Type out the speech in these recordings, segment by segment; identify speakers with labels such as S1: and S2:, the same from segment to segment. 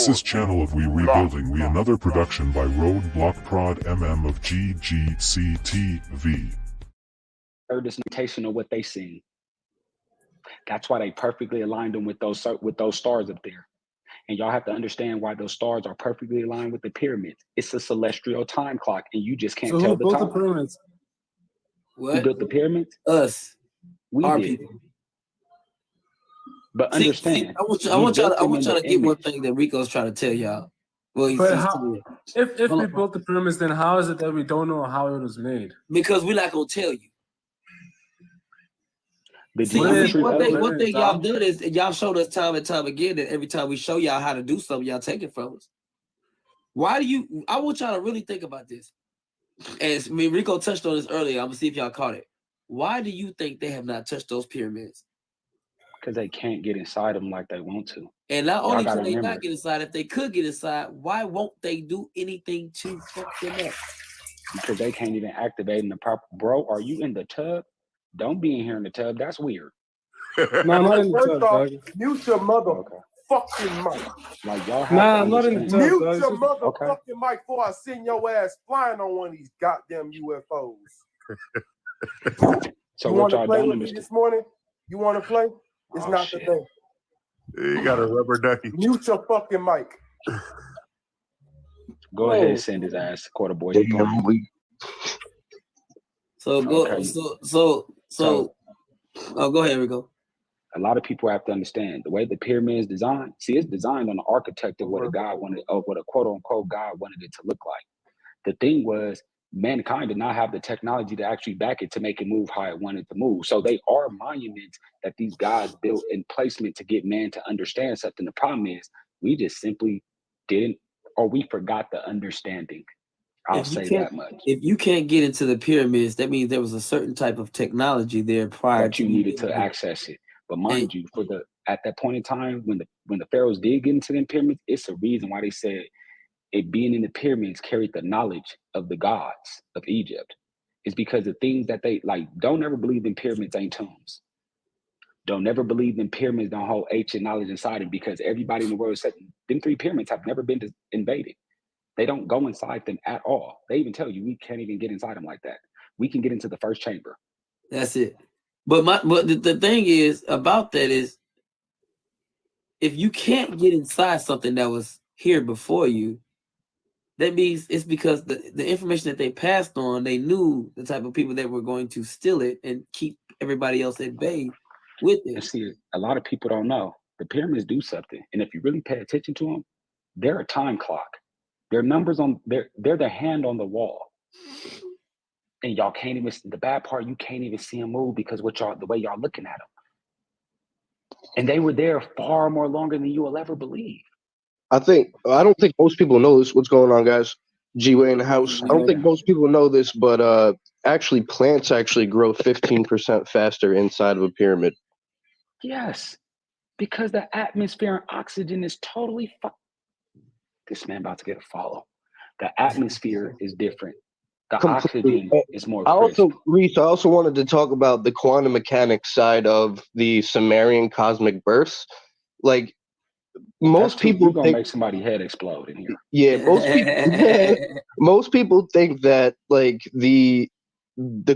S1: This is Channel of We Rebuilding We, another production by Roadblock Prod MM of GGCTV.
S2: This notation of what they seen. That's why they perfectly aligned them with those stars up there. And y'all have to understand why those stars are perfectly aligned with the pyramids. It's a celestial time clock, and you just can't tell the time.
S3: Who built the pyramids?
S2: What? Who built the pyramids?
S3: Us.
S2: Our people. But understand,
S3: I want y'all to get one thing that Rico's trying to tell y'all. Well,
S4: if we built the pyramids, then how is it that we don't know how it was made?
S3: Because we're not gonna tell you. One thing y'all did is y'all showed us time and time again that every time we show y'all how to do something, y'all take it from us. Why do you? I want y'all to really think about this. And Rico touched on this earlier. I'm gonna see if y'all caught it. Why do you think they have not touched those pyramids?
S2: Because they can't get inside them like they want to.
S3: And not only can they not get inside, if they could get inside, why won't they do anything to fuck them up?
S2: Because they can't even activate in the proper. Bro, are you in the tub? Don't be in here in the tub. That's weird.
S4: No, I'm not in the tub, dog.
S5: Mute your motherfucking mic.
S2: Like y'all have
S4: I'm not in the tub.
S5: Mute your motherfucking mic before I send your ass flying on one of these goddamn UFOs.
S2: So
S5: you want to play with me this morning? You want to play? It's not the thing.
S6: You got a rubber ducky.
S5: Mute your fucking mic.
S2: Go ahead and send his ass, quarter boy.
S3: So go. So go ahead, Rico.
S2: A lot of people have to understand the way the pyramid is designed. See, it's designed on the architect of what a God wanted, of what a quote unquote God wanted it to look like. The thing was, mankind did not have the technology to actually back it to make it move how it wanted to move. So they are monuments that these gods built in placement to get man to understand something. The problem is we just simply didn't, or we forgot the understanding. I'll say that much.
S3: If you can't get into the pyramids, that means there was a certain type of technology there prior
S2: that you needed to access it. But mind you, at that point in time, when the pharaohs did get into the pyramids, it's a reason why they said it being in the pyramids carried the knowledge of the gods of Egypt. It's because the things that they like. Don't ever believe in pyramids ain't tombs. Don't ever believe in pyramids don't hold ancient knowledge inside it, because everybody in the world said them 3 pyramids have never been invaded. They don't go inside them at all. They even tell you we can't even get inside them like that. We can get into the first chamber.
S3: That's it. But the thing is about that is, if you can't get inside something that was here before you, that means it's because the information that they passed on, they knew the type of people that were going to steal it and keep everybody else at bay with it.
S2: And see, a lot of people don't know the pyramids do something, and if you really pay attention to them, they're a time clock. Their numbers on they're the hand on the wall, and y'all can't even. The bad part, you can't even see them move because the way y'all looking at them, and they were there far more longer than you will ever believe.
S7: I don't think most people know this. What's going on, guys? G-Way in the house. I don't think most people know this, but actually, plants actually grow 15% faster inside of a pyramid.
S2: Yes, because the atmosphere and oxygen is totally. This man about to get a follow. The atmosphere is different. The oxygen is more crisp.
S7: Reese, I also wanted to talk about the quantum mechanics side of the Sumerian cosmic births. Like, most people
S2: gonna make somebody's head explode in here.
S7: Yeah, most people think that like the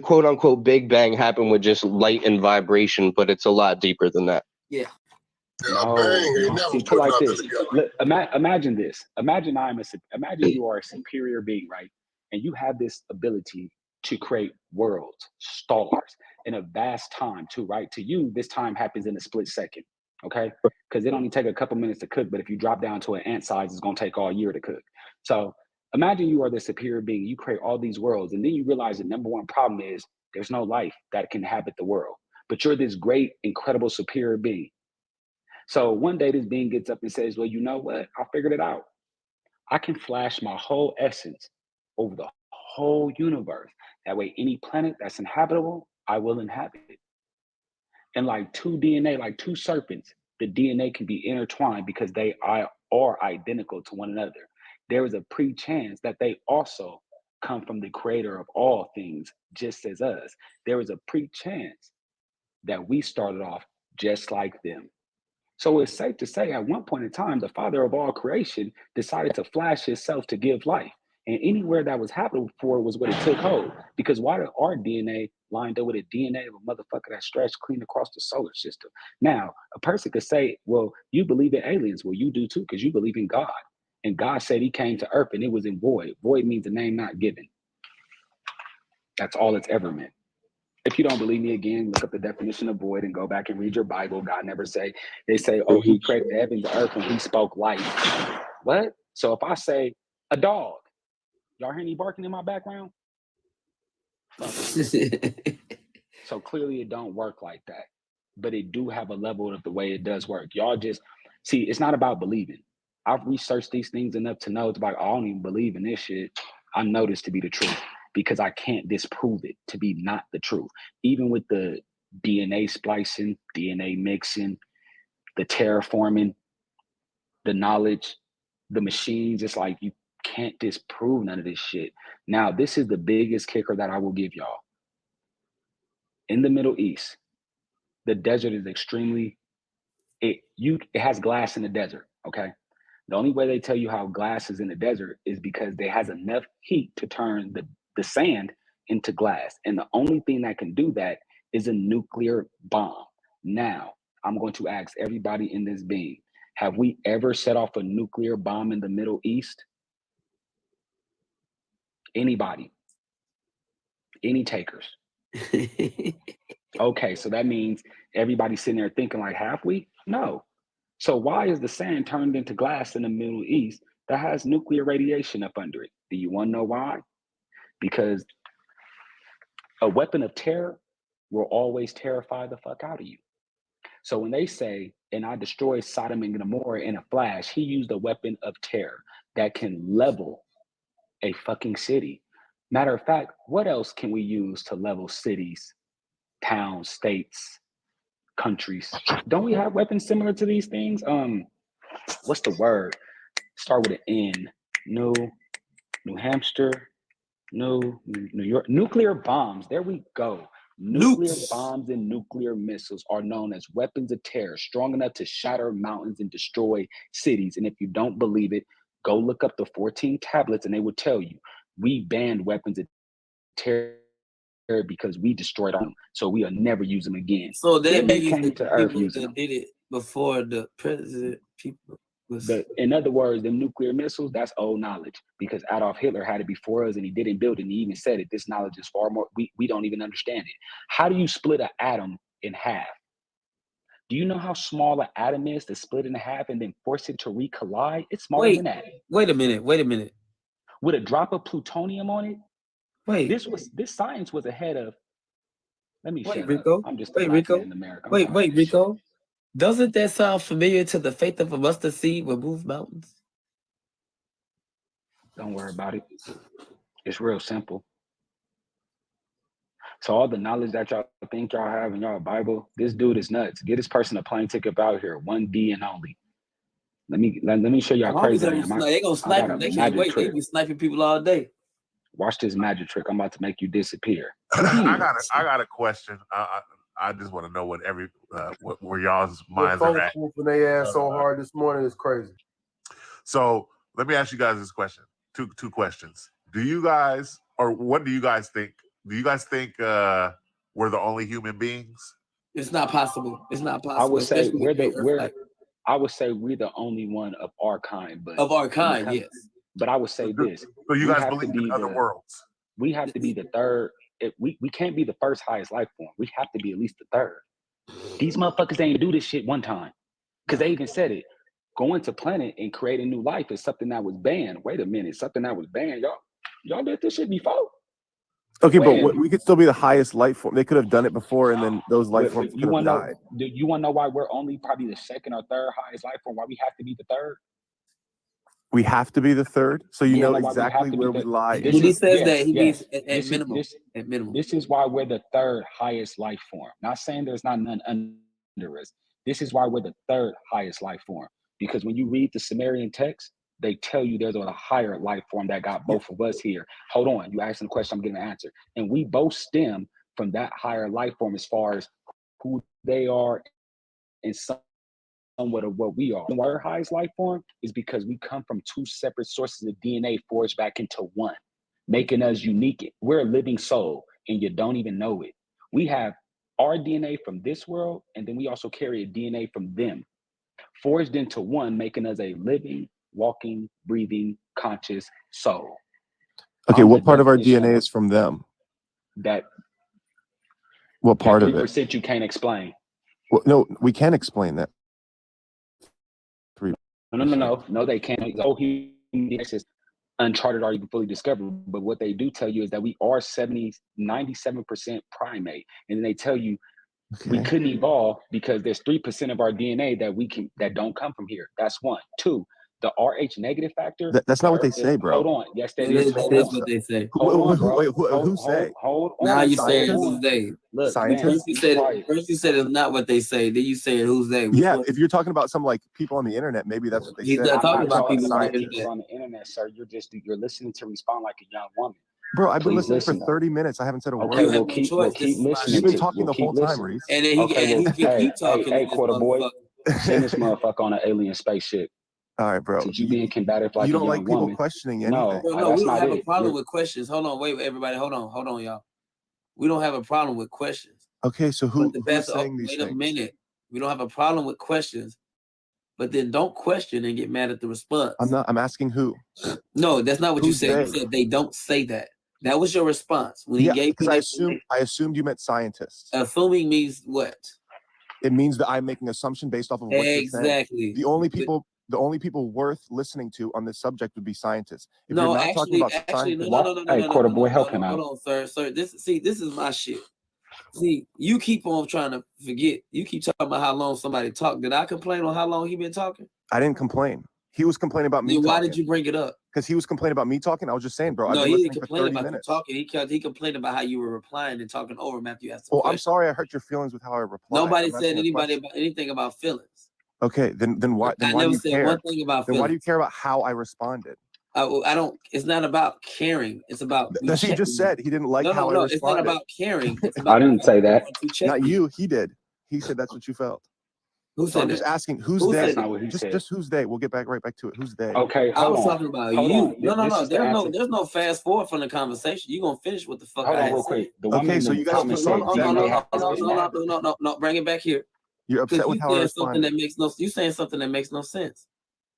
S7: quote unquote Big Bang happened with just light and vibration, but it's a lot deeper than that.
S3: Yeah.
S2: No, see, like this. Look, imagine this. Imagine you are a superior being, right? And you have this ability to create worlds, stars, in a vast time too, right? To you, this time happens in a split second, okay? Because it only take a couple minutes to cook, but if you drop down to an ant size, it's gonna take all year to cook. So imagine you are the superior being, you create all these worlds, and then you realize the number one problem is there's no life that can inhabit the world. But you're this great, incredible, superior being. So one day this being gets up and says, well, you know what? I figured it out. I can flash my whole essence over the whole universe. That way, any planet that's inhabitable, I will inhabit it. And like two DNA, like two serpents, the DNA can be intertwined because they are identical to one another. There is a pre-chance that they also come from the creator of all things, just as us. There is a pre-chance that we started off just like them. So it's safe to say at one point in time, the father of all creation decided to flash himself to give life. And anywhere that was happening before was what it took hold. Because why did our DNA lined up with a DNA of a motherfucker that stretched clean across the solar system? Now, a person could say, well, you believe in aliens. Well, you do too, because you believe in God. And God said he came to earth and it was in void. Void means a name not given. That's all it's ever meant. If you don't believe me, again, look up the definition of void and go back and read your Bible. God never say, they say, oh, he created the heavens and earth when he spoke life. What? So if I say a dog, y'all hear any barking in my background? So clearly it don't work like that. But it do have a level of the way it does work. Y'all just, see, it's not about believing. I've researched these things enough to know it's like, I don't even believe in this shit. I know this to be the truth because I can't disprove it to be not the truth. Even with the DNA splicing, DNA mixing, the terraforming, the knowledge, the machines, it's like you can't disprove none of this shit. Now, this is the biggest kicker that I will give y'all. In the Middle East, the desert is extremely, it has glass in the desert, okay? The only way they tell you how glass is in the desert is because there has enough heat to turn the sand into glass. And the only thing that can do that is a nuclear bomb. Now, I'm going to ask everybody in this being, have we ever set off a nuclear bomb in the Middle East? Anybody? Any takers? Okay, so that means everybody's sitting there thinking like, have we? No. So why is the sand turned into glass in the Middle East that has nuclear radiation up under it? Do you want to know why? Because a weapon of terror will always terrify the fuck out of you. So when they say, and I destroyed Sodom and Gomorrah in a flash, he used a weapon of terror that can level a fucking city. Matter of fact, what else can we use to level cities, towns, states, countries? Don't we have weapons similar to these things? What's the word? Start with an N. No, New Hampshire, no, New York. Nuclear bombs. There we go. Nuclear bombs and nuclear missiles are known as weapons of terror, strong enough to shatter mountains and destroy cities. And if you don't believe it, go look up the 14 tablets and they will tell you we banned weapons of terror because we destroyed them. So we'll never use them again.
S3: So that
S2: they
S3: means
S2: came to Earth using them.
S3: did it before the president people.
S2: In other words, the nuclear missiles, that's old knowledge because Adolf Hitler had it before us and he didn't build it. And he even said it. This knowledge is far more, we don't even understand it. How do you split an atom in half? Do you know how small an atom is to split in half and then force it to recollide? It's smaller than that.
S3: Wait a minute.
S2: With a drop of plutonium on it?
S3: Wait.
S2: This science was ahead of, let me shut
S3: Rico.
S2: up. I'm just
S3: Rico.
S2: in America.
S3: Wait, Rico. Doesn't that sound familiar to the faith of a mustard seed will move mountains?
S2: Don't worry about it. It's real simple. So all the knowledge that y'all think y'all have in y'all Bible, this dude is nuts. Get this person a plane ticket out here, 1D and only. Let me show y'all crazy.
S3: They gonna snipe them. They can't wait. They be sniping people all day.
S2: Watch this magic trick. I'm about to make you disappear.
S6: I got a question. I just want to know what where y'all's minds are at.
S5: Whooping their ass so hard this morning is crazy.
S6: So let me ask you guys this question. Two questions. Do you guys, or what do you guys think? Do you guys think we're the only human beings?
S3: It's not possible. It's not possible.
S2: I would say I would say we're the only one of our kind, but
S3: of our kind, yes.
S2: But I would say this.
S6: So you guys believe in other worlds?
S2: We have to be the third. We can't be the first highest life form. We have to be at least the third. These motherfuckers ain't do this shit one time. Because they even said it. Going to planet and creating new life is something that was banned. Wait a minute. Something that was banned. Y'all did this shit before.
S8: Okay, but we could still be the highest life form. They could have done it before, and then those life forms could have died.
S2: Do you want to know why we're only probably the second or third highest life form? Why we have to be the third?
S8: We have to be the third, so you know exactly where we lie.
S3: When he says that, he means at minimum. At minimum.
S2: This is why we're the third highest life form. Not saying there's not none under us. This is why we're the third highest life form. Because when you read the Sumerian text, they tell you there's a higher life form that got both of us here. Hold on, you asked the question, I'm getting an answer. And we both stem from that higher life form as far as who they are and some somewhat of what we are. Our highest life form is because we come from two separate sources of DNA forged back into one, making us unique. We're a living soul, and you don't even know it. We have our DNA from this world, and then we also carry a DNA from them, forged into one, making us a living, walking, breathing, conscious soul.
S8: Okay, what part of our DNA is from them?
S2: That
S8: What part of it?
S2: 3% you can't explain.
S8: Well, no, we can explain that.
S2: No, they can't. Oh, he is uncharted, already fully discovered. But what they do tell you is that we are 97% primate, and then they tell you we couldn't evolve because there's 3% of our DNA that don't come from here. That's one. Two, the Rh negative factor.
S8: That's not what they say, bro.
S2: Hold on. Yes, that
S3: That
S2: is.
S3: is what they say.
S8: Who say?
S2: Hold on.
S3: Now you saying
S8: Scientists?
S3: who's they?
S2: Look,
S8: Scientists?
S2: man,
S3: First you said it's not what they say. Then you said who's they?
S8: Yeah, if you're talking about some like people on the internet, maybe that's what they
S3: He's
S8: say.
S3: not
S2: I'm
S3: talking
S2: not
S3: about
S2: talking
S3: people
S2: about
S3: on the
S2: people on the internet, sir. You're listening to respond like a young woman.
S8: Bro, I've been
S2: Please
S8: listening
S2: listen.
S8: for 30 minutes. I haven't said a word.
S2: Okay,
S3: You have
S2: we'll
S3: no
S2: keep
S3: choice. This is my
S2: listening.
S3: shit.
S8: You've been talking the
S2: We'll
S8: whole
S2: keep
S8: time,
S2: listening.
S8: Reese.
S3: And then he can keep talking.
S2: Hey,
S3: to this
S2: quarter boy,
S3: motherfucker.
S2: send this motherfucker on an alien spaceship.
S8: All right, bro.
S2: Since you being combative like
S8: You
S2: a
S8: don't
S2: young
S8: like people
S2: woman.
S8: questioning
S2: No,
S8: anything.
S3: Bro, no,
S2: that's
S3: we don't
S2: not
S3: have a
S2: it.
S3: problem with questions. Hold on, wait, everybody, hold on, y'all. We don't have a problem with questions.
S8: Okay, so
S3: But the
S8: who's
S3: best,
S8: saying these
S3: wait
S8: things?
S3: a minute. We don't have a problem with questions, but then don't question and get mad at the response.
S8: I'm asking who.
S3: No, that's not what
S8: Who's
S3: you said.
S8: they?
S3: You said they don't say that. That was your response when he
S8: Yeah,
S3: gave me
S8: because
S3: that.
S8: I assumed you meant scientists.
S3: Assuming means what?
S8: It means that I'm making an assumption based off of what you're saying.
S3: Exactly.
S8: The only people worth listening to on this subject would be scientists. If
S3: No,
S8: you're not talking
S3: actually,
S8: about
S3: no,
S8: scientists,
S2: Hey, quarter boy, help him
S3: hold
S2: out.
S3: on, sir. This is my shit. See, you keep on trying to forget. You keep talking about how long somebody talked. Did I complain on how long he been talking?
S8: I didn't complain. He was complaining about me
S3: Then why
S8: talking.
S3: did you bring it up?
S8: Because he was complaining about me talking. I was just saying, bro.
S3: No,
S8: I've been
S3: he
S8: listening
S3: didn't
S8: for
S3: complain
S8: 30
S3: about
S8: minutes.
S3: you talking. He complained about how you were replying and talking over him after you asked the
S8: Well,
S3: question.
S8: I'm sorry I hurt your feelings with how I replied.
S3: Nobody
S8: I'm
S3: said
S8: asking a
S3: anybody
S8: question.
S3: about anything about feelings.
S8: Okay, then why
S3: I
S8: do
S3: never
S8: you
S3: said
S8: care?
S3: one thing about
S8: Then
S3: feelings.
S8: why do you care about how I responded?
S3: I don't. It's not about caring. It's about.
S8: That's what he just said. He didn't like how I responded.
S3: It's not about caring. It's about.
S2: I didn't say that.
S8: Not you. He did. He said that's what you felt.
S3: Who
S8: So
S3: said
S8: I'm
S3: that?
S8: just asking, who's
S3: Who
S8: they?
S3: said
S2: That's not what he said.
S8: Just who's they? We'll get right back to it. Who's they?
S2: Okay,
S3: I
S2: hold
S3: was
S2: on.
S3: talking about
S2: Hold
S3: you.
S2: on.
S3: No.
S2: This is the answer.
S3: There's no fast forward from the conversation. You gonna finish what the fuck
S2: Hold
S3: I
S2: on
S3: had
S2: real
S3: said.
S2: quick. The woman
S8: Okay,
S2: in
S8: so
S2: the
S8: you guys
S2: comments
S8: put
S2: said DNA has this matter.
S3: No. Bring it back here.
S8: You're upset
S3: Because
S8: with
S3: you
S8: how I
S3: saying something
S8: responded.
S3: that makes no. You saying something that makes no sense.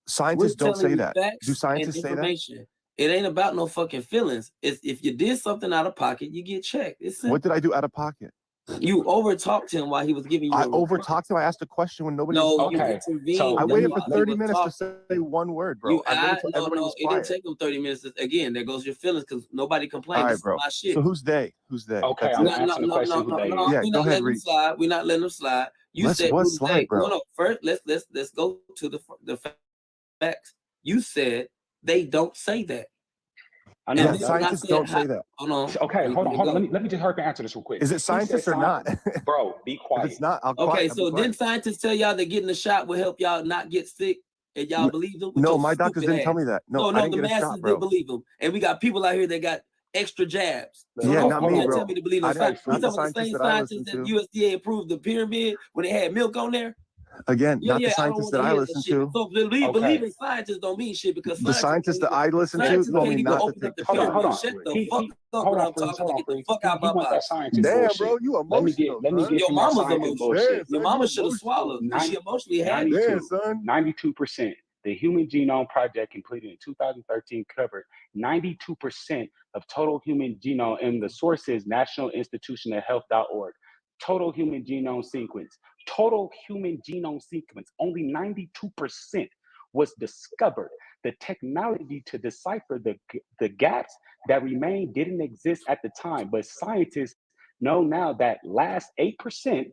S8: Scientists
S3: We're
S8: don't
S3: telling
S8: say
S3: you
S8: that.
S3: facts
S8: Do scientists
S3: and
S8: say that?
S3: information. It ain't about no fucking feelings. It's if you did something out of pocket, you get checked. It's simple.
S8: What did I do out of pocket?
S3: You over talked him while he was giving you.
S8: I over talked him. I asked a question when nobody was
S3: No,
S8: talking.
S3: you
S2: Okay,
S3: intervened.
S2: so
S8: I waited for
S3: while he
S8: 30
S3: was
S8: minutes to
S3: talking.
S8: say one word, bro. I waited till everybody was
S3: It
S8: quiet.
S3: didn't take him 30 minutes. Again, there goes your feelings because nobody complained.
S8: All right,
S3: This is
S8: bro.
S3: my shit.
S8: So who's they? Who's they?
S2: Okay,
S8: That's
S2: I'm
S8: it.
S2: asking the question who they is.
S8: Yeah,
S3: We're
S8: go
S3: not
S8: ahead,
S3: letting them
S8: Reese.
S3: slide. We're not letting them slide. You said
S8: Let's
S3: who's
S8: slide,
S3: they?
S8: bro.
S3: No. First, let's go to the facts. You said they don't say that.
S2: I know.
S8: Yeah,
S3: And then
S8: scientists don't say that.
S3: Hold on.
S2: Okay, hold on.
S3: Go.
S2: Let me just hurry up and answer this real quick.
S8: Is it
S2: He said
S8: scientists or not?
S2: Bro, be
S8: If
S2: quiet.
S8: it's not, I'll
S3: Okay,
S8: quiet. I'll
S3: so
S8: be quiet.
S3: didn't scientists tell y'all that getting the shot will help y'all not get sick, and y'all believe them? With
S8: No,
S3: your
S8: my doctors
S3: stupid
S8: didn't tell
S3: ass.
S8: me that. No, I
S3: No,
S8: didn't
S3: the
S8: get a
S3: masses
S8: shot,
S3: did
S8: bro.
S3: believe them, and we got people out here that got extra jabs.
S8: Yeah,
S3: So
S8: not
S3: don't
S8: me, bro.
S3: tell me to believe
S8: I
S3: those
S8: didn't-
S3: scientists.
S8: not
S3: You
S8: the
S3: talking about the
S8: scientists
S3: same
S8: that I
S3: scientists
S8: listen
S3: that
S8: to.
S3: USDA approved the pyramid when it had milk on there?
S8: Again,
S3: Yeah,
S8: not the
S3: I don't
S8: scientists
S3: want
S8: that
S3: to
S8: I
S3: hear that
S8: listen
S3: shit.
S8: to.
S3: So believing scientists don't mean shit because
S8: The scientists that I listen to
S3: scientists
S8: told
S3: can't
S8: me
S3: even
S8: not to
S3: open
S8: take
S3: up the
S8: the shot.
S2: Hold on.
S3: Shut the
S2: He-
S3: fuck up
S2: hold
S3: when
S2: on,
S3: I'm
S2: Freeze,
S3: talking.
S2: hold on,
S3: Get the
S2: Freeze.
S3: fuck out
S2: He
S3: my
S2: want that
S3: mouth.
S2: scientist
S8: Damn,
S2: bullshit.
S8: bro, you
S2: Let me
S8: emotional.
S2: get
S3: Your
S2: from that
S3: mama's
S2: scientist
S3: emotional.
S2: bullshit.
S3: Your mama should have swallowed. She emotionally had it.
S8: Damn, son.
S2: 92%. The Human Genome Project, completed in 2013, covered 92% of total human genome, and the source is National Institution of Health.org. Total human genome sequence. Total human genome sequence. Only 92% was discovered. The technology to decipher the gaps that remain didn't exist at the time, but scientists know now that last 8%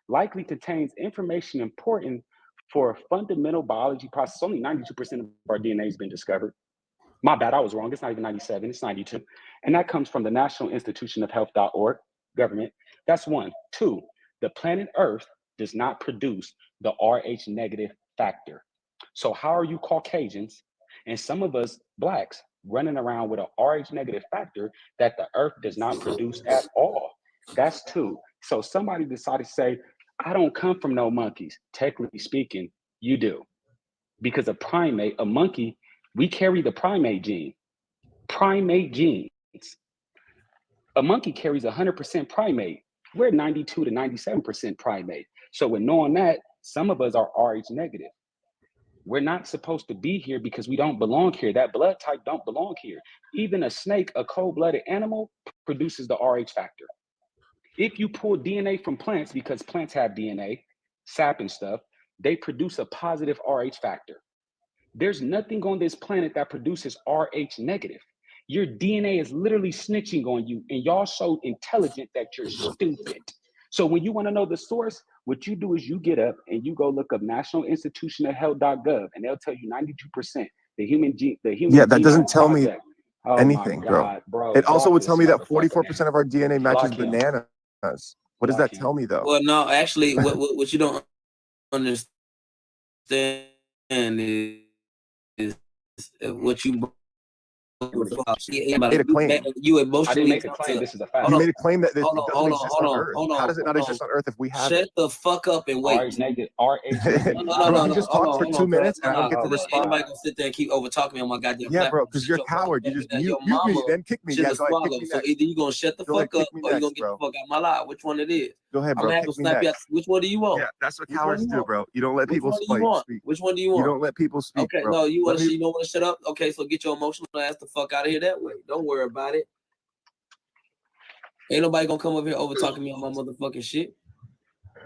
S2: likely contains information important for a fundamental biology process. Only 92% of our DNA has been discovered. My bad, I was wrong. It's not even 97, it's 92. And that comes from the National Institution of Health.org, government. That's one. Two, the planet Earth does not produce the Rh negative factor. So how are you Caucasians and some of us Blacks running around with a Rh negative factor that the Earth does not produce at all? That's two. So somebody decided to say, I don't come from no monkeys. Technically speaking, You do. Because a primate, a monkey, we carry the primate gene. Primate genes. A monkey carries 100% primate. We're 92 to 97% primate. So with knowing that, some of us are Rh negative. We're not supposed to be here because we don't belong here. That blood type don't belong here. Even a snake, a cold-blooded animal, produces the Rh factor. If you pull DNA from plants, because plants have DNA, sap and stuff, they produce a positive Rh factor. There's nothing on this planet that produces Rh negative. Your DNA is literally snitching on you, and y'all so intelligent that you're stupid. So when you want to know the source, what you do is you get up and you go look up nationalinstitutionofhealth.gov, and they'll tell you 92% the human gene.
S8: Yeah, that doesn't tell me
S2: Oh
S8: anything,
S2: my God, bro.
S8: It also would
S2: Block
S8: tell
S2: this
S8: me that
S2: motherfucker.
S8: 44% of our DNA matches
S2: Block him.
S8: bananas. What does
S2: Block
S8: that
S2: him.
S8: tell me though?
S3: Well, no, actually, what you don't understand is what you
S8: made a claim.
S3: You
S2: I didn't
S3: emotionally
S2: make a claim. This is a fact.
S8: You made a claim that this
S3: Hold on,
S8: doesn't
S3: hold on,
S8: exist
S3: hold
S8: on
S3: on,
S8: Earth.
S3: hold on,
S8: How does it not
S3: hold
S8: exist
S3: on.
S8: on Earth if we have
S3: Shut
S8: it?
S3: the fuck up and
S2: Rh
S3: wait.
S2: negative. Rh negative.
S8: Bro, you just talked for 2 minutes and I don't get to
S3: Ain't
S8: respond.
S3: nobody gonna sit there and keep over talking me on my goddamn
S8: Yeah, bro,
S3: platform.
S8: because you're a coward. You just mute
S3: Your
S8: me,
S3: mama
S8: then kick me.
S3: should
S8: Yeah,
S3: have
S8: go ahead, kick
S3: swallowed.
S8: me
S3: So
S8: next.
S3: either you gonna shut the
S8: Go ahead,
S3: fuck
S8: kick
S3: up
S8: me
S3: or you
S8: next,
S3: gonna get
S8: bro.
S3: the fuck out of my life. Which one it is?
S8: Go ahead,
S3: I'm
S8: bro.
S3: gonna have to
S8: Kick me
S3: snap you out.
S8: next.
S3: Which one do you want?
S8: Yeah, that's what
S3: Which one
S8: cowards
S3: you
S8: do,
S3: want?
S8: bro. You don't let
S3: Which
S8: people
S3: one do you want?
S8: speak.
S3: Which one do you
S8: You
S3: want?
S8: don't let people speak,
S3: Okay,
S8: bro.
S3: no, you
S8: Let me-
S3: don't want to shut up. Okay, so get your emotional ass the fuck out of here that way. Don't worry about it. Ain't nobody gonna come up here over talking me on my motherfucking shit.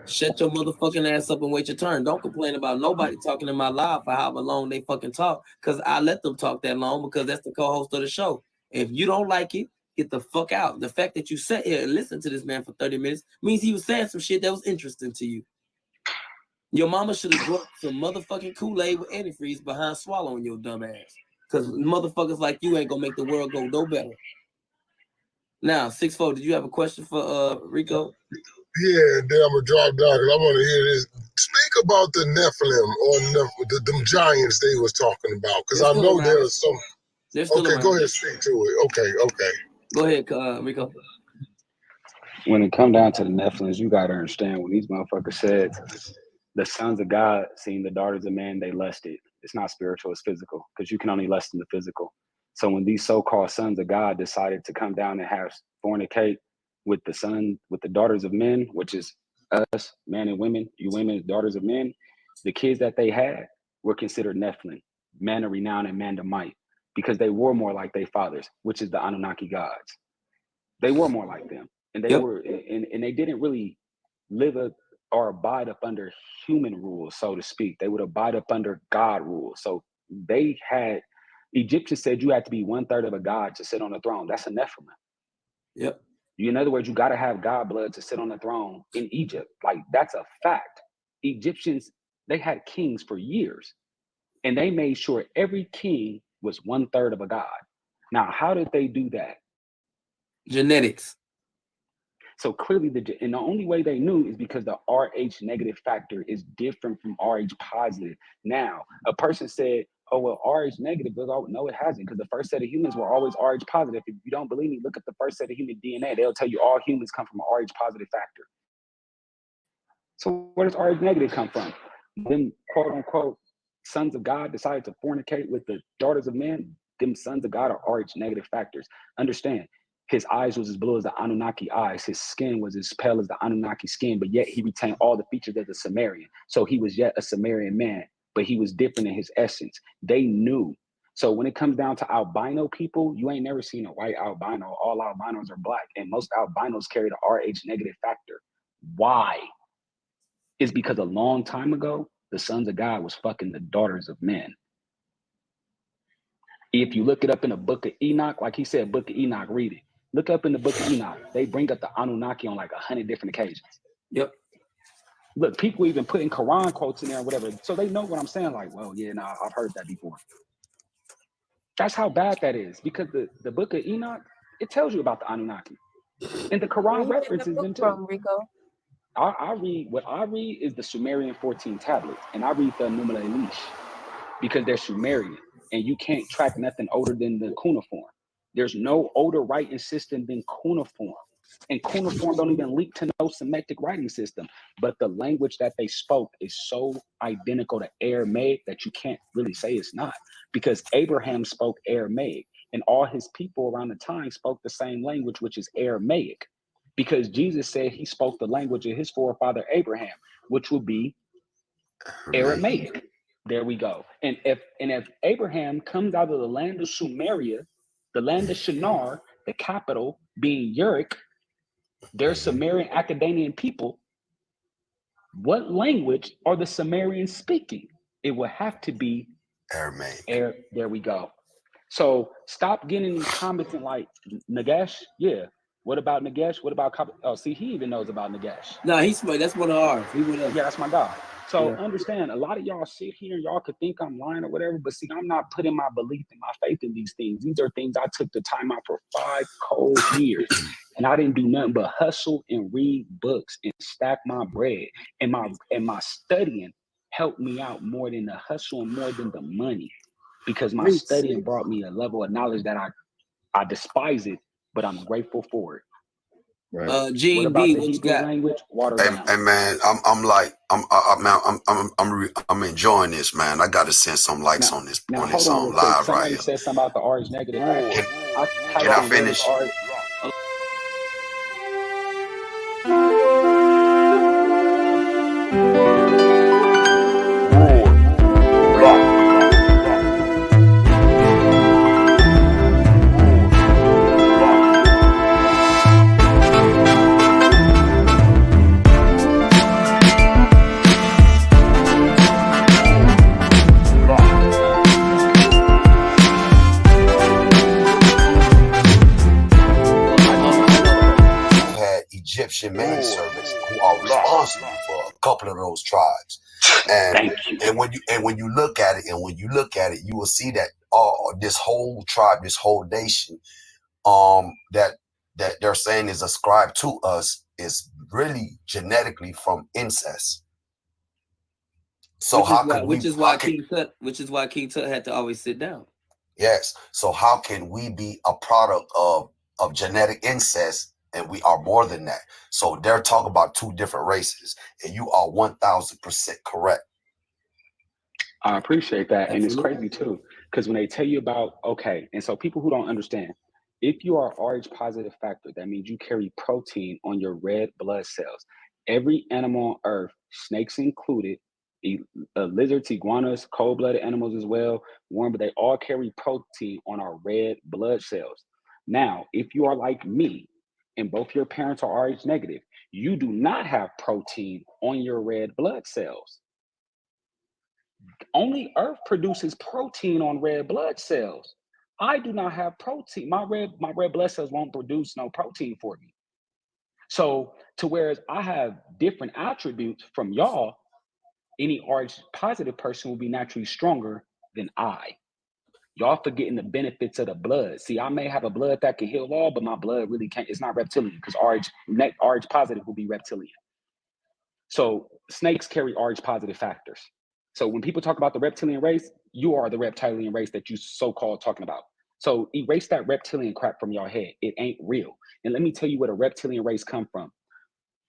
S3: Shut your motherfucking ass up and wait your turn. Don't complain about nobody talking in my live for however long they fucking talk, because I let them talk that long because that's the co-host of the show. If you don't like it, get the fuck out. The fact that you sat here and listened to this man for 30 minutes means he was saying some shit that was interesting to you. Your mama should have drunk some motherfucking Kool-Aid with antifreeze behind swallowing your dumb ass. Because motherfuckers like you ain't gonna make the world go no better. Now, 6'4", did you have a question for Rico?
S9: Yeah, then I'm gonna drop down because I want to hear this. Speak about the Nephilim or them giants they was talking about, because I know there's some. Okay, go ahead, speak to it. Okay.
S3: Go ahead, Rico.
S2: When it come down to the Nephilims, you gotta understand when these motherfuckers said the sons of God seeing the daughters of man, they lusted. It's not spiritual, it's physical, because you can only lust in the physical. So when these so-called sons of God decided to come down and have fornicate with the daughters of men, which is us, men and women, you women, daughters of men, the kids that they had were considered Nephilim, men of renown and men of might, because they were more like their fathers, which is the Anunnaki gods. They were more like them. And they were, and they didn't really live or abide up under human rules, so to speak. They would abide up under God rules. So they had, Egyptians said you had to be 1/3 of a god to sit on the throne. That's a Nephilim.
S3: Yep.
S2: In other words, you got to have God blood to sit on the throne in Egypt. Like, that's a fact. Egyptians, they had kings for years, and they made sure every king was 1/3 of a god. Now, how did they do that?
S3: Genetics.
S2: So clearly, and the only way they knew is because the Rh negative factor is different from Rh positive. Now, a person said, oh, well, Rh negative, no, it hasn't, because the first set of humans were always Rh positive. If you don't believe me, look at the first set of human DNA. They'll tell you all humans come from an Rh positive factor. So where does Rh negative come from? Them quote unquote sons of God decided to fornicate with the daughters of men. Them sons of God are Rh negative factors. Understand, his eyes was as blue as the Anunnaki eyes. His skin was as pale as the Anunnaki skin, but yet he retained all the features of the Sumerian. So he was yet a Sumerian man, but he was different in his essence. They knew. So when it comes down to albino people, you ain't never seen a white albino. All albinos are black, and most albinos carry the Rh negative factor. Why? It's because a long time ago, the sons of God was fucking the daughters of men. If you look it up in the book of Enoch, like he said, book of Enoch, read it. Look up in the book of Enoch. They bring up the Anunnaki on like 100 different occasions.
S3: Yep.
S2: Look, people even putting Quran quotes in there and whatever. So they know what I'm saying. Like, well, yeah, nah, I've heard that before. That's how bad that is, because the book of Enoch, it tells you about the Anunnaki. And the Quran references them too.
S10: From Rico?
S2: I read, what I read is the Sumerian 14 tablets, and I read the Enuma Elish because they're Sumerian, and you can't track nothing older than the cuneiform. There's no older writing system than cuneiform. And cuneiform don't even link to no Semitic writing system. But the language that they spoke is so identical to Aramaic that you can't really say it's not. Because Abraham spoke Aramaic, and all his people around the time spoke the same language, which is Aramaic. Because Jesus said he spoke the language of his forefather Abraham, which would be Aramaic. There we go. And if Abraham comes out of the land of Sumeria, the land of Shinar, the capital being Uruk, they're Sumerian Akkadian people. What language are the Sumerians speaking? It will have to be
S10: Aramaic.
S2: There we go. So stop getting commenting like Nagash. Yeah. What about Nagash? What about oh, see, he even knows about Nagash.
S3: No, he's that's one of ours.
S2: Yeah, that's my guy. So understand, a lot of y'all sit here and y'all could think I'm lying or whatever, but see, I'm not putting my belief and my faith in these things. These are things I took the time out for 5 cold years, and I didn't do nothing but hustle and read books and stack my bread. And my studying helped me out more than the hustle and more than the money, because my studying brought me a level of knowledge that I despise it, but I'm grateful for it.
S7: Right.
S3: Gene
S2: what about
S3: B,
S2: the Hebrew language?
S10: Hey man, I'm enjoying this, man. I gotta send some likes on this live right here.
S2: Somebody said something about the RH negative.
S10: Can I finish? Egyptian manservants who are responsible for a couple of those tribes, and when you look at it, you will see that this whole tribe, this whole nation, that they're saying is ascribed to us is really genetically from incest. So
S3: which is why King Tut had to always sit down.
S10: Yes. So how can we be a product of genetic incest? And we are more than that. So they're talking about 2 different races, and you are 1000% correct.
S2: I appreciate that.
S3: Absolutely.
S2: And it's crazy too, because when they tell you about, and so people who don't understand, if you are RH positive factor, that means you carry protein on your red blood cells. Every animal on earth, snakes included, lizards, iguanas, cold-blooded animals as well, warm, but they all carry protein on our red blood cells. Now, if you are like me, and both your parents are RH negative, you do not have protein on your red blood cells. Only Earth produces protein on red blood cells. I do not have protein. My red blood cells won't produce no protein for me. So whereas I have different attributes from y'all, any RH positive person will be naturally stronger than I. Y'all forgetting the benefits of the blood. See, I may have a blood that can heal all, but my blood really can't. It's not reptilian, because RH positive will be reptilian. So snakes carry RH positive factors. So when people talk about the reptilian race, you are the reptilian race that you so-called talking about. So erase that reptilian crap from your head. It ain't real. And let me tell you where the reptilian race come from.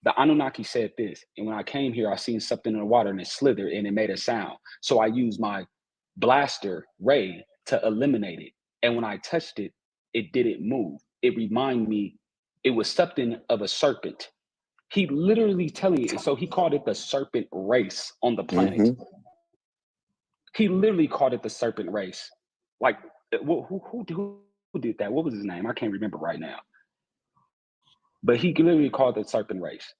S2: The Anunnaki said this, and when I came here, I seen something in the water and it slithered and it made a sound. So I used my blaster ray to eliminate it. And when I touched it, it didn't move. It reminded me, it was something of a serpent. He literally telling you, so he called it the serpent race on the planet. Mm-hmm. He literally called it the serpent race. Like, who did that? What was his name? I can't remember right now. But he literally called it serpent race.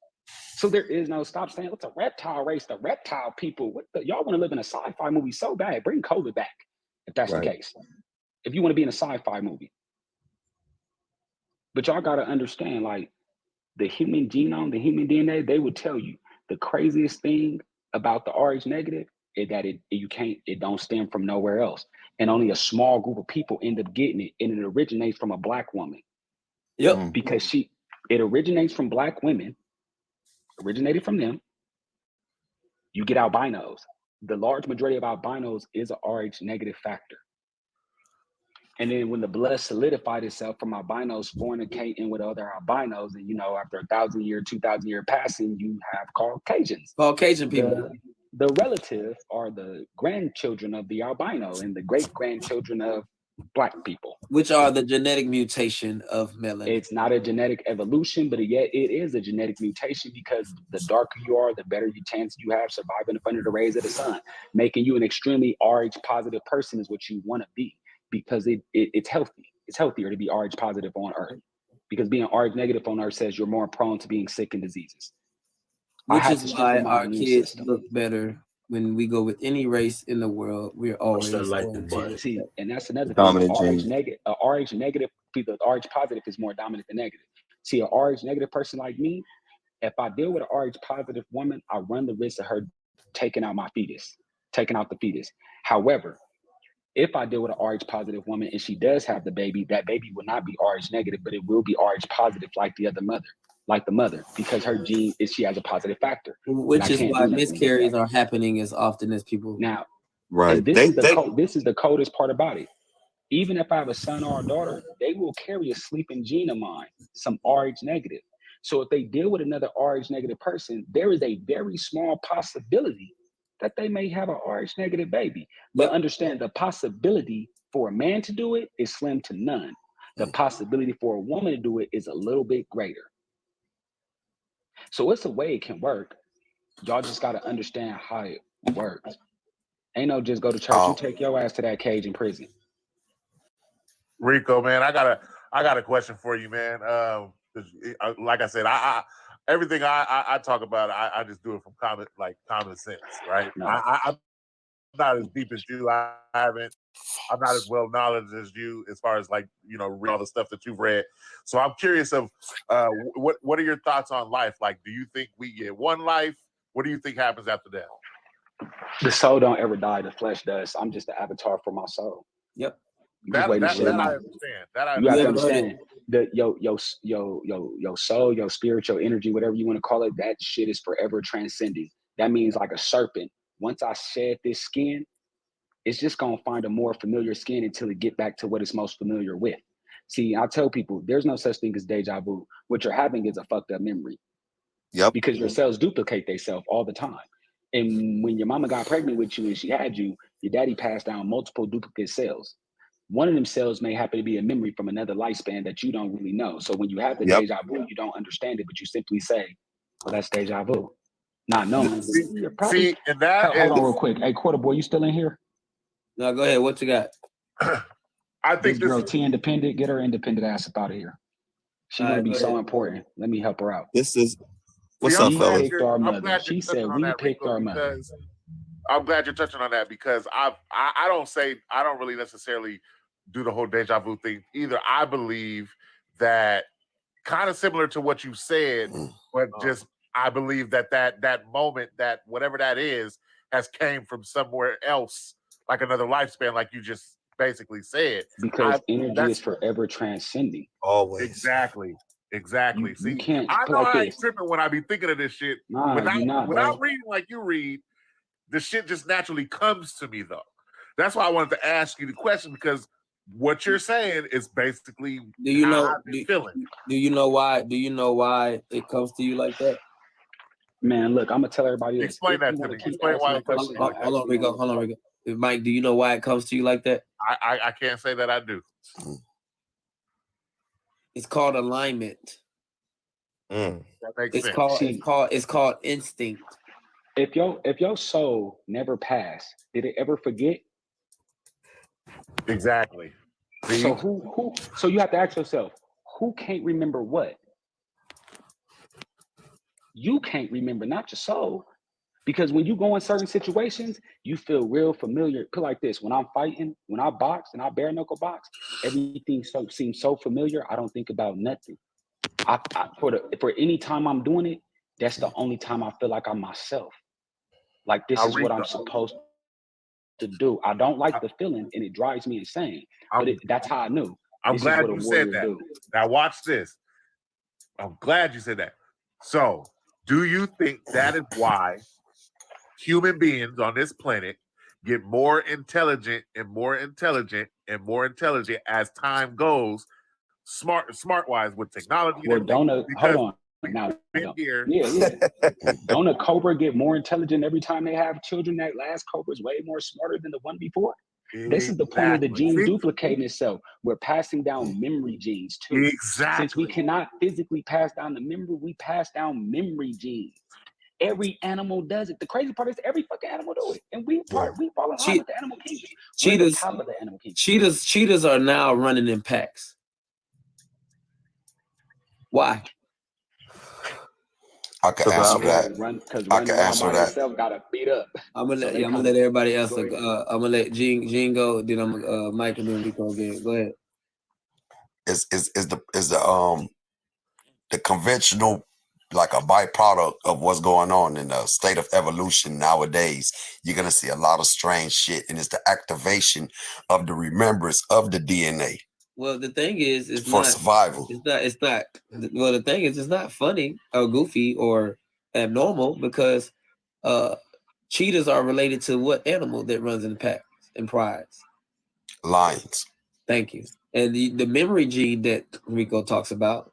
S2: So there is no, stop saying, what's a reptile race? The reptile people, y'all want to live in a sci-fi movie so bad. Bring COVID back, if that's the case. If you want to be in a sci-fi movie. But y'all got to understand, like, the human genome, the human DNA, they would tell you the craziest thing about the RH negative is that it don't stem from nowhere else. And only a small group of people end up getting it. And it originates from a Black woman.
S3: Yep.
S2: Because it originates from Black women, originated from them. You get albinos. The large majority of albinos is a RH negative factor. And then when the blood solidified itself from albinos fornicating with other albinos, and after 1,000 year, 2,000 year passing, you have Caucasians.
S3: Caucasian people.
S2: The relative are the grandchildren of the albino and the great grandchildren of Black people,
S3: which are the genetic mutation of melanin.
S2: It's not a genetic evolution, but yet it is a genetic mutation, because the darker you are, the better you chance you have surviving up under the rays of the sun. Making you an extremely Rh positive person is what you want to be, because it's healthy. It's healthier to be Rh positive on Earth, because being Rh negative on Earth says you're more prone to being sick and diseases.
S3: Which is why our kids look better. When we go with any race in the world, we're always going to
S2: see, and that's another thing. Rh negative, people, Rh positive is more dominant than negative. See, a Rh negative person like me, if I deal with a Rh positive woman, I run the risk of her taking out the fetus. However, if I deal with a Rh positive woman and she does have the baby, that baby will not be Rh negative, but it will be Rh positive like the mother, because her gene she has a positive factor.
S3: Which is why miscarriages are happening as often as people.
S2: Now,
S11: right.
S2: This is the coldest part about it. Even if I have a son or a daughter, they will carry a sleeping gene of mine, some Rh negative. So if they deal with another Rh negative person, there is a very small possibility that they may have a Rh negative baby. But understand, the possibility for a man to do it is slim to none. The possibility for a woman to do it is a little bit greater. So it's a way it can work. Y'all just got to understand how it works. Ain't no just go to church. You take your ass to that cage in prison.
S6: Rico, man, I got a question for you, man. Like I said, I everything I talk about, I just do it from common sense, right?
S2: No.
S6: I'm not as deep as you. I'm not as well knowledge as you as far as read all the stuff that you've read. So I'm curious of what are your thoughts on life? Like, do you think we get one life? What do you think happens after death?
S2: The soul don't ever die. The flesh does. I'm just the avatar for my soul.
S3: Yep.
S6: That I understand.
S2: You have to understand that your soul, your spirit, your energy, whatever you want to call it, that shit is forever transcending. That means like a serpent. Once I shed this skin, it's just gonna find a more familiar skin until it get back to what it's most familiar with. See, I tell people there's no such thing as deja vu. What you're having is a fucked up memory.
S11: Yep.
S2: Because your cells duplicate themselves all the time. And when your mama got pregnant with you and she had you, your daddy passed down multiple duplicate cells. One of them cells may happen to be a memory from another lifespan that you don't really know. So when you have the deja vu, you don't understand it, but you simply say, well, that's deja vu. Not knowing.
S6: See, and that
S2: hold on real quick. Hey, Quarter Boy, you still in here?
S3: No, go ahead. What you got?
S6: I think
S2: this girl T independent. Get her independent ass up out of here. She's gonna be so important. Let me help her out.
S11: This is what's up, fellas?
S2: She said we picked our mother.
S6: I'm glad you're touching on that, because I don't really necessarily do the whole deja vu thing either. I believe that kind of similar to what you said, but just I believe that moment, that whatever that is, has came from somewhere else, like another lifespan, like you just basically said.
S2: Because energy is forever transcending.
S11: Always.
S6: Exactly. See,
S2: you can't
S6: I know
S2: like
S6: I ain't tripping when I be thinking of this shit.
S2: Nah,
S6: without reading like you read, the shit just naturally comes to me, though. That's why I wanted to ask you the question, because what you're saying is basically how I've been feeling.
S3: Do you know why? Do you know why it comes to you like that?
S2: Man, look, I'm gonna tell everybody this.
S6: Explain that to me. Explain why it comes to you.
S3: Hold on, Rico. Mike, do you know why it comes to you like that?
S6: I can't say that I do.
S3: It's called alignment.
S6: That makes sense.
S3: It's called instinct.
S2: If your soul never passed, did it ever forget?
S6: Exactly. See?
S2: So so you have to ask yourself, who can't remember what? You can't remember, not your soul. Because when you go in certain situations, you feel real familiar. Put like this: when I'm fighting, when I box and I bare knuckle box, everything seems so familiar. I don't think about nothing. For any time I'm doing it, that's the only time I feel like I'm myself. Like this is what I'm supposed to do. I don't like the feeling, and it drives me insane. But that's how I knew.
S6: I'm glad you said that. Now watch this. I'm glad you said that. So, do you think that is why human beings on this planet get more intelligent and more intelligent and more intelligent as time goes, smart wise with technology and
S2: Well,
S6: everything.
S2: hold on. Now,
S6: here.
S2: Yeah. Don't a cobra get more intelligent every time they have children? That last cobra is way more smarter than the one before. This is the point of the gene duplicating itself. We're passing down memory genes too.
S6: Exactly.
S2: Since we cannot physically pass down the memory, we pass down memory genes. Every animal does it. The crazy part is every fucking animal do it, and we fall in line with the animal kingdom. We're the top of the animal kingdom.
S3: Cheetahs are now running in packs. Why?
S10: I can answer that. I can answer that.
S2: Got beat up.
S3: I'm gonna let everybody else. I'm gonna let Gene go. Then I'm Mike and then Rico again. Go ahead.
S10: Is the conventional, like a byproduct of what's going on in the state of evolution nowadays. You're gonna see a lot of strange shit, and it's the activation of the remembrance of the DNA.
S3: Well, the thing is, it's
S10: for
S3: not
S10: survival.
S3: It's not. Well, the thing is, it's not funny or goofy or abnormal because cheetahs are related to what animal that runs in the pack and prides?
S10: Lions.
S3: Thank you. And the memory gene that Rico talks about.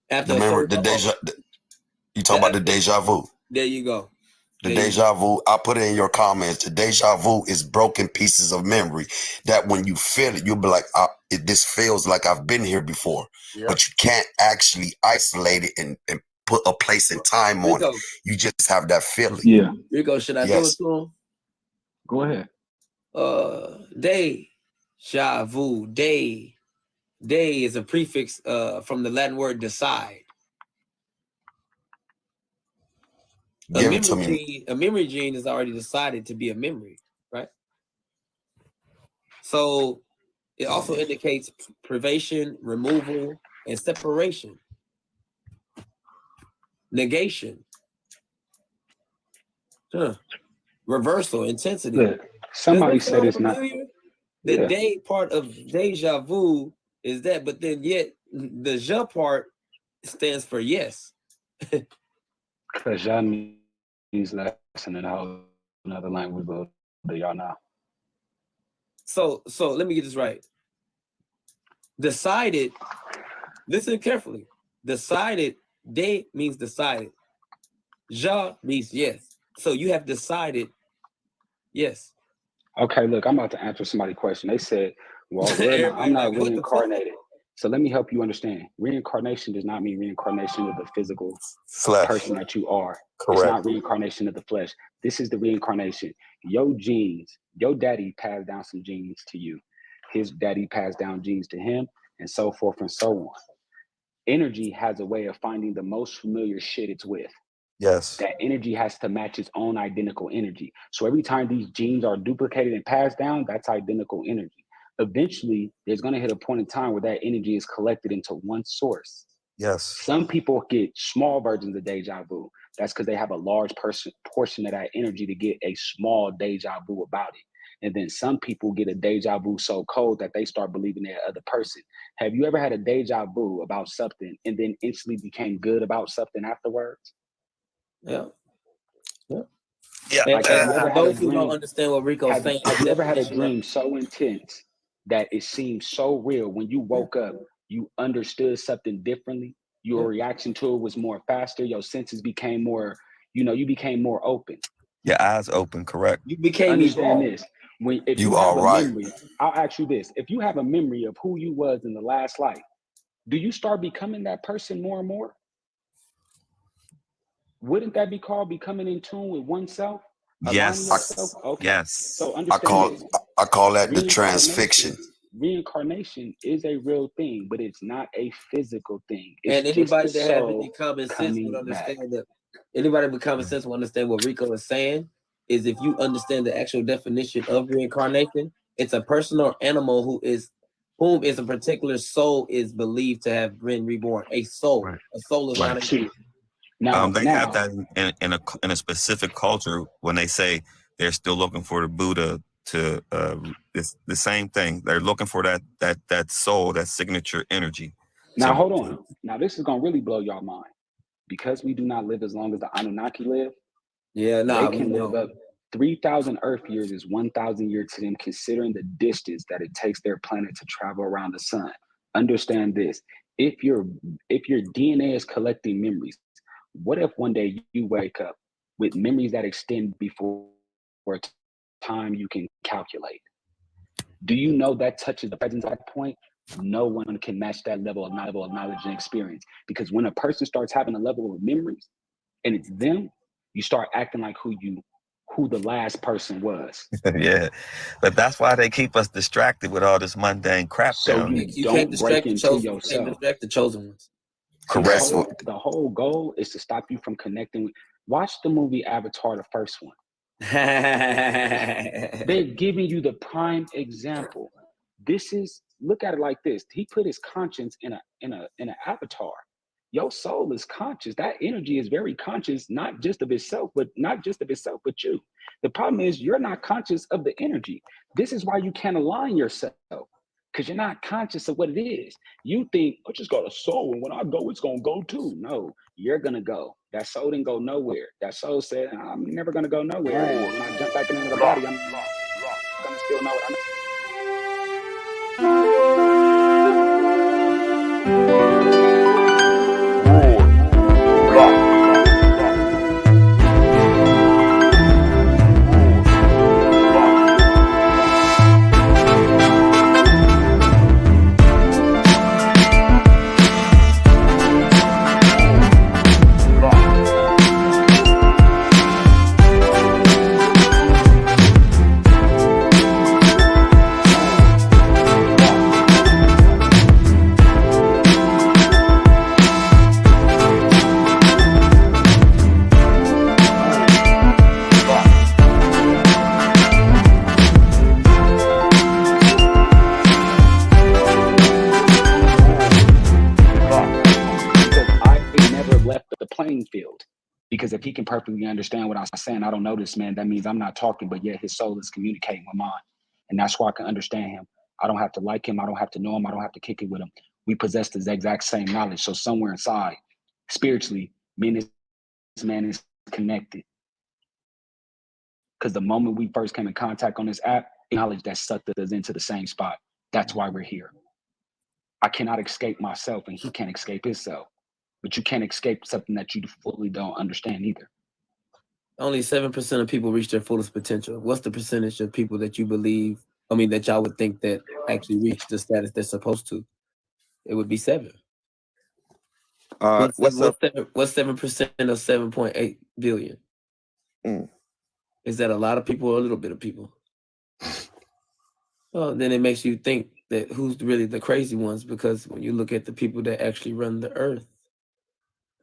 S10: You talk about the deja vu.
S3: There you go.
S10: The deja vu, I put it in your comments. The deja vu is broken pieces of memory that when you feel it, you'll be like, this feels like I've been here before. Yep. But you can't actually isolate it and put a place and time on it. You just have that feeling.
S2: Yeah.
S3: Rico, should I do it to him?
S2: Go ahead.
S3: Deja vu. Day is a prefix from the Latin word decide. A memory gene is already decided to be a memory, right? So it also indicates privation, removal, and separation, negation, reversal, intensity.
S2: Look, somebody said it's not.
S3: The day part of deja vu is that, but then yet the ja part stands for yes.
S2: Because y'all means lesson in a whole another language, but y'all know.
S3: So let me get this right. Decided, listen carefully. Decided, de means decided. Ja means yes. So you have decided yes.
S2: Okay, look, I'm about to answer somebody's question. They said, well, I'm not reincarnated. So let me help you understand. Reincarnation does not mean reincarnation of the physical person that you are. Correct. It's not reincarnation of the flesh. This is the reincarnation. Your genes, your daddy passed down some genes to you. His daddy passed down genes to him, and so forth and so on. Energy has a way of finding the most familiar shit it's with.
S11: Yes.
S2: That energy has to match its own identical energy. So every time these genes are duplicated and passed down, that's identical energy. Eventually, there's going to hit a point in time where that energy is collected into one source.
S11: Yes.
S2: Some people get small versions of deja vu. That's because they have a large portion of that energy to get a small deja vu about it. And then some people get a deja vu so cold that they start believing they're the other person. Have you ever had a deja vu about something and then instantly became good about something afterwards?
S3: Yeah.
S11: Yeah.
S2: Like,
S3: those who don't understand what Rico's saying.
S2: Have you ever had a dream so intense that it seemed so real when you woke up, you understood something differently? Your reaction to it was more faster. Your senses became more, you became more open.
S11: Your eyes open, correct.
S3: You became
S2: Understand this. If you
S10: are
S2: have a
S10: right.
S2: memory, I'll ask you this. If you have a memory of who you was in the last life, do you start becoming that person more and more? Wouldn't that be called becoming in tune with oneself?
S11: Yes.
S2: Okay.
S11: Yes.
S2: So understand
S10: I call that the transfiction.
S2: Reincarnation is a real thing, but it's not a physical thing. It's
S3: and anybody
S2: that
S3: has any common sense would understand that. Anybody with common sense will understand what Rico is saying. Is if you understand the actual definition of reincarnation, it's a person or animal whom is a particular soul is believed to have been reborn. A soul. Right. A soul is not a human.
S11: They have that in a specific culture when they say they're still looking for the Buddha to it's the same thing. They're looking for that soul, that signature energy.
S2: Now hold on. Now this is gonna really blow y'all mind. Because we do not live as long as the Anunnaki live,
S3: Yeah,
S2: They can live up 3,000 Earth years is 1,000 years to them, considering the distance that it takes their planet to travel around the sun. Understand this: if your DNA is collecting memories, what if one day you wake up with memories that extend before time you can calculate? Do you know that touches the presence at that point? No one can match that level of knowledge and experience, because when a person starts having a level of memories and it's them, you start acting like who the last person was.
S11: Yeah, but that's why they keep us distracted with all this mundane crap.
S2: So you don't break into yourself.
S3: You can't distract the chosen ones.
S11: Correct.
S2: The whole goal is to stop you from connecting with. Watch the movie Avatar, the first one. They're giving you the prime example. Look at it like this. He put his conscience in an avatar. Your soul is conscious. That energy is very conscious, not just of itself, but you. The problem is you're not conscious of the energy. This is why you can't align yourself, because you're not conscious of what it is. You think, I just got a soul, and when I go, it's gonna go too. No, you're gonna go. That soul didn't go nowhere. That soul said, I'm never gonna go nowhere. And when I jump back into the body, I'm gonna still know what I know. Field, because if he can perfectly understand what I'm saying, I don't know this man, that means I'm not talking, but yet his soul is communicating with mine, and that's why I can understand him. I don't have to like him, I don't have to know him, I don't have to kick it with him. We possess the exact same knowledge. So somewhere inside, spiritually, me and this man is connected, because the moment we first came in contact on this app, knowledge that sucked us into the same spot. That's why we're here. I cannot escape myself, and he can't escape himself. But you can't escape something that you fully don't understand either.
S3: Only 7% of people reach their fullest potential. What's the percentage of people that you believe, that y'all would think that actually reach the status they're supposed to? It would be 7. What's 7% of 7.8 billion? Is that a lot of people or a little bit of people? Well, then it makes you think that who's really the crazy ones, because when you look at the people that actually run the earth,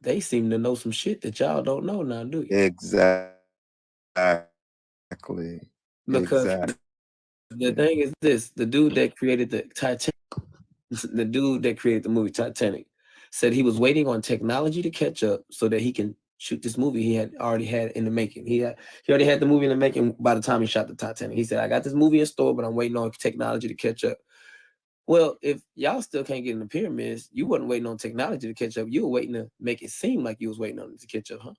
S3: they seem to know some shit that y'all don't know now, do you?
S11: Exactly.
S3: Because the thing is this: the dude that created the Titanic, the dude that created the movie Titanic, said he was waiting on technology to catch up so that he can shoot this movie he had already had in the making. He already had the movie in the making by the time he shot the Titanic. He said, I got this movie in store, but I'm waiting on technology to catch up. Well, if y'all still can't get in the pyramids, you wasn't waiting on technology to catch up. You were waiting to make it seem like you was waiting on it to catch up, huh?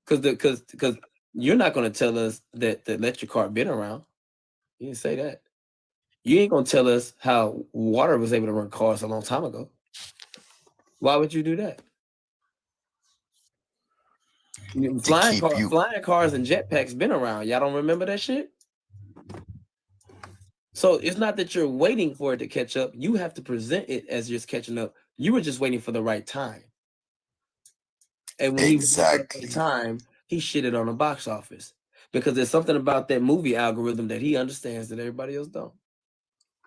S3: Because you're not going to tell us that the electric car been around. You didn't say that. You ain't going to tell us how water was able to run cars a long time ago. Why would you do that? Flying cars and jetpacks been around. Y'all don't remember that shit? So it's not that you're waiting for it to catch up. You have to present it as you're catching up. You were just waiting for the right time. And when he was at the time, he shitted on the box office, because there's something about that movie algorithm that he understands that everybody else don't.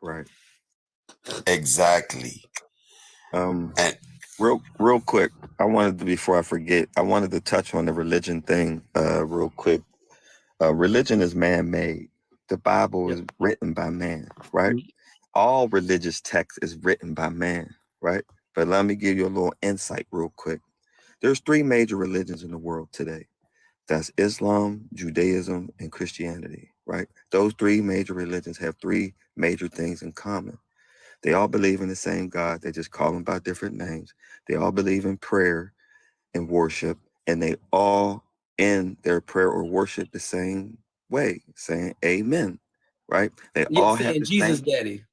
S11: Right.
S10: Exactly.
S11: And real quick, before I forget, I wanted to touch on the religion thing real quick. Religion is man-made. The Bible is written by man, right? Mm-hmm. All religious text is written by man, right? But let me give you a little insight real quick. There's 3 major religions in the world today. That's Islam, Judaism, and Christianity, right? Those 3 major religions have 3 major things in common. They all believe in the same God. They just call them by different names. They all believe in prayer and worship, and they all in their prayer or worship the same way, saying amen, right? They all have the
S3: Jesus,
S11: same,
S3: daddy.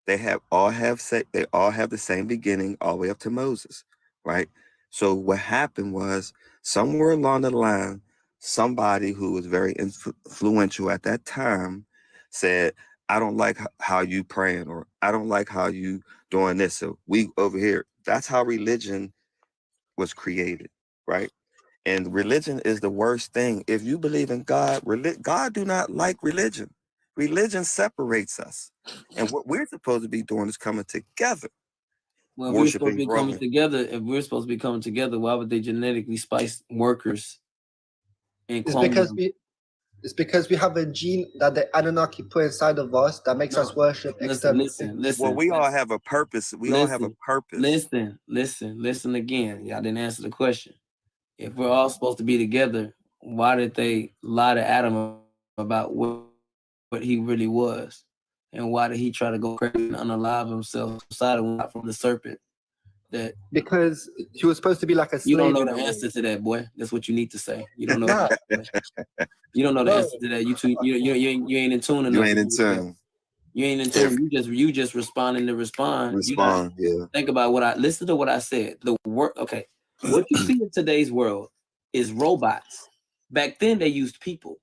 S11: they all have the same beginning all the way up to Moses, right? So what happened was somewhere along the line, somebody who was very influential at that time said, I don't like how you praying, or I don't like how you doing this. So we over here, that's how religion was created, right? And religion is the worst thing. If you believe in God, God do not like religion. Religion separates us. And what we're supposed to be doing is coming together.
S3: Well, if we're supposed to be coming together, why would they genetically spice workers and clone them?
S12: It's because we have a gene that the Anunnaki put inside of us that makes us worship external.
S3: Listen.
S11: Well, we all have a purpose. We all have a purpose.
S3: Listen again. Y'all didn't answer the question. If we're all supposed to be together, why did they lie to Adam about what he really was? And why did he try to go crazy and unalive himself from the serpent?
S12: Because he was supposed to be like a slave.
S3: You don't know the answer to that, boy. That's what you need to say. You don't know. You don't know the answer to that. You ain't in tune enough.
S11: You ain't in tune.
S3: You ain't in tune. You just responding to respond.
S11: Yeah.
S3: Think about listen to what I said. The work. Okay. What you see in today's world is robots. Back then they used people.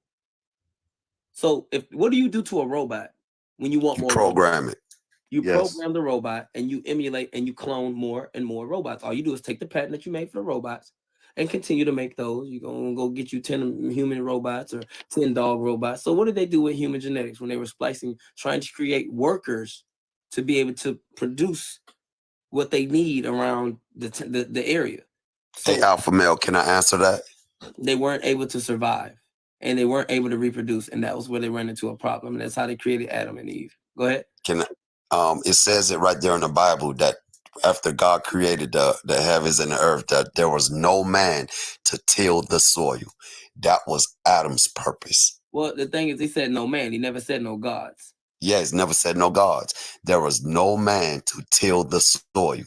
S3: So what do you do to a robot when you want more?
S10: Program it.
S3: You program the robot and you emulate and you clone more and more robots. All you do is take the pattern that you made for the robots and continue to make those. You're going to go get you 10 human robots or 10 dog robots. So what did they do with human genetics when they were trying to create workers to be able to produce what they need around the area? So
S10: hey, Alpha Male, can I answer that?
S3: They weren't able to survive and they weren't able to reproduce. And that was where they ran into a problem. And that's how they created Adam and Eve. Go ahead.
S10: It says it right there in the Bible that after God created the heavens and the earth, that there was no man to till the soil. That was Adam's purpose.
S3: Well, the thing is, he said no man. He never said no gods.
S10: Yeah, he's never said no gods. There was no man to till the soil.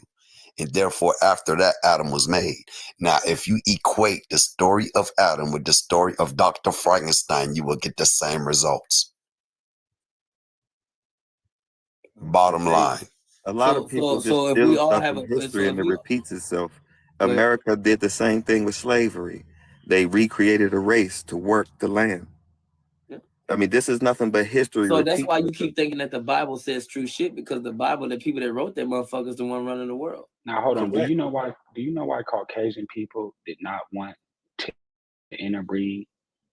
S10: And therefore, after that, Adam was made. Now, if you equate the story of Adam with the story of Dr. Frankenstein, you will get the same results. Bottom line.
S11: A lot of people just steal stuff from history and it repeats itself. America did the same thing with slavery. They recreated a race to work the land. I mean, this is nothing but history.
S3: So that's why you keep thinking that the Bible says true shit, because the Bible, the people that wrote that motherfuckers, the one running the world.
S2: Now hold on. Do you know why Caucasian people did not want to interbreed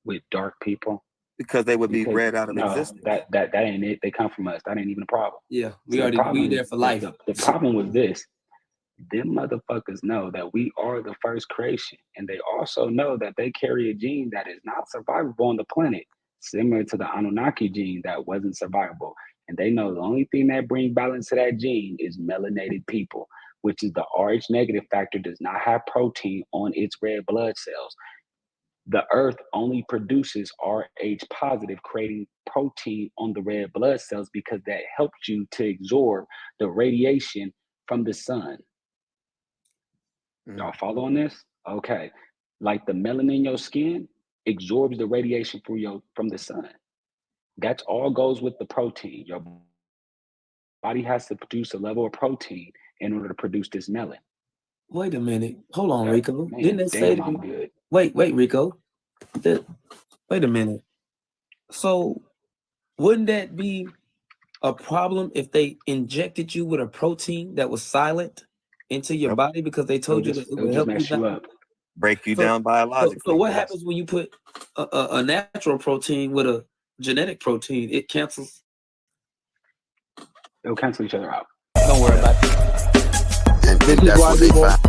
S2: with dark people?
S11: Because they would be bred out of existence.
S2: That ain't it. They come from us. That ain't even a problem.
S3: Yeah, we there for life.
S2: The problem was this. Them motherfuckers know that we are the first creation. And they also know that they carry a gene that is not survivable on the planet, similar to the Anunnaki gene that wasn't survivable. And they know the only thing that brings balance to that gene is melanated people, which is the Rh negative factor does not have protein on its red blood cells. The earth only produces Rh positive, creating protein on the red blood cells because that helps you to absorb the radiation from the sun. Y'all follow on this? Okay. Like the melanin in your skin absorbs the radiation from the sun. That's all goes with the protein. Your body has to produce a level of protein in order to produce this melanin.
S3: Wait a minute. Hold on, Rico.
S2: Man,
S3: didn't it say
S2: I'm good.
S3: Wait, Rico. Wait a minute. So wouldn't that be a problem if they injected you with a protein that was silent into your body because they told you that it would help you up,
S11: break you down biologically?
S3: So what happens when you put a natural protein with a genetic protein? It cancels.
S2: It'll cancel each other out.
S3: Don't worry about it.
S10: And that's what they found.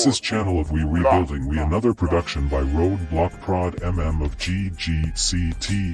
S1: This is Channel of We Rebuilding We, another production by Roadblock Prod MM of GGCTV.